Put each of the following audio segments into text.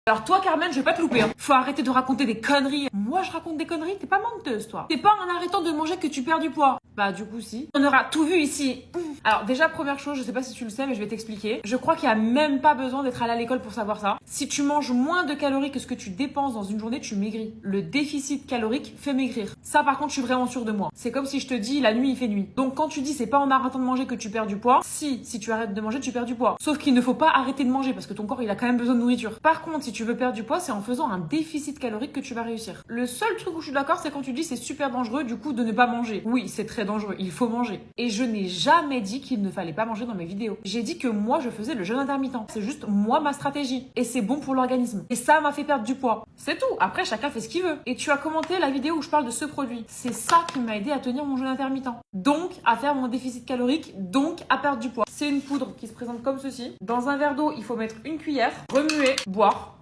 Alors toi Carmen, je vais pas te louper, hein. Faut arrêter de raconter des conneries. Moi je raconte des conneries, t'es pas menteuse toi. C'est pas en arrêtant de manger que tu perds du poids. Bah du coup si. On aura tout vu ici. Alors déjà première chose, je sais pas si tu le sais mais je vais t'expliquer. Je crois qu'il y a même pas besoin d'être allé à l'école pour savoir ça. Si tu manges moins de calories que ce que tu dépenses dans une journée, tu maigris. Le déficit calorique fait maigrir. Ça par contre je suis vraiment sûre de moi. C'est comme si je te dis la nuit il fait nuit. Donc quand tu dis c'est pas en arrêtant de manger que tu perds du poids, si tu arrêtes de manger tu perds du poids. Sauf qu'il ne faut pas arrêter de manger parce que ton corps il a quand même besoin de nourriture. Par contre si tu veux perdre du poids, c'est en faisant un déficit calorique que tu vas réussir. Le seul truc où je suis d'accord, c'est quand tu dis c'est super dangereux du coup de ne pas manger. Oui, c'est très dangereux, il faut manger. Et je n'ai jamais dit qu'il ne fallait pas manger dans mes vidéos. J'ai dit que moi je faisais le jeûne intermittent. C'est juste moi ma stratégie. Et c'est bon pour l'organisme. Et ça m'a fait perdre du poids. C'est tout. Après chacun fait ce qu'il veut. Et tu as commenté la vidéo où je parle de ce produit. C'est ça qui m'a aidé à tenir mon jeûne intermittent. Donc à faire mon déficit calorique, donc à perdre du poids. C'est une poudre qui se présente comme ceci. Dans un verre d'eau, il faut mettre une cuillère, remuer, boire.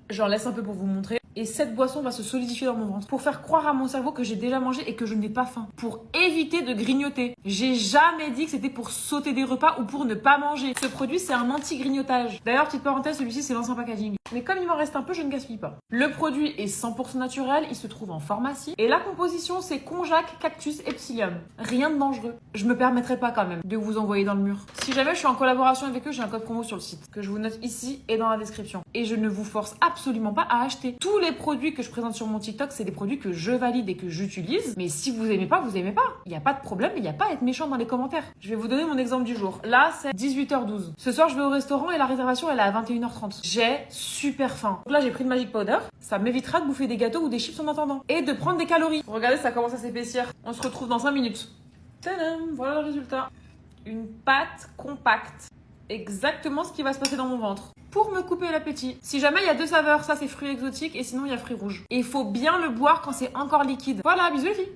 J'en laisse un peu pour vous montrer. Et cette boisson va se solidifier dans mon ventre pour faire croire à mon cerveau que j'ai déjà mangé et que je n'ai pas faim. Pour éviter de grignoter. J'ai jamais dit que c'était pour sauter des repas ou pour ne pas manger. Ce produit, c'est un anti-grignotage. D'ailleurs, petite parenthèse, celui-ci, c'est l'ancien packaging. Mais comme il m'en reste un peu, je ne gaspille pas. Le produit est 100% naturel, il se trouve en pharmacie. Et la composition, c'est konjac, cactus et psyllium. Rien de dangereux. Je me permettrai pas quand même de vous envoyer dans le mur. Si jamais je suis en collaboration avec eux, j'ai un code promo sur le site que je vous note ici et dans la description. Et je ne vous force absolument pas à acheter. Tous les produits que je présente sur mon TikTok, c'est des produits que je valide et que j'utilise. Mais si vous aimez pas, vous aimez pas. Il n'y a pas de problème, il n'y a pas à être méchant dans les commentaires. Je vais vous donner mon exemple du jour. Là, c'est 18h12. Ce soir, je vais au restaurant et la réservation, elle est à 21h30. J'ai super faim. Donc là, j'ai pris le Magic Powder. Ça m'évitera de bouffer des gâteaux ou des chips en attendant. Et de prendre des calories. Regardez, ça commence à s'épaissir. On se retrouve dans 5 minutes. Tadam, voilà le résultat. Une pâte compacte. Exactement ce qui va se passer dans mon ventre. Pour me couper l'appétit. Si jamais il y a deux saveurs, ça c'est fruits exotiques et sinon il y a fruits rouges. Et il faut bien le boire quand c'est encore liquide. Voilà, bisous les filles.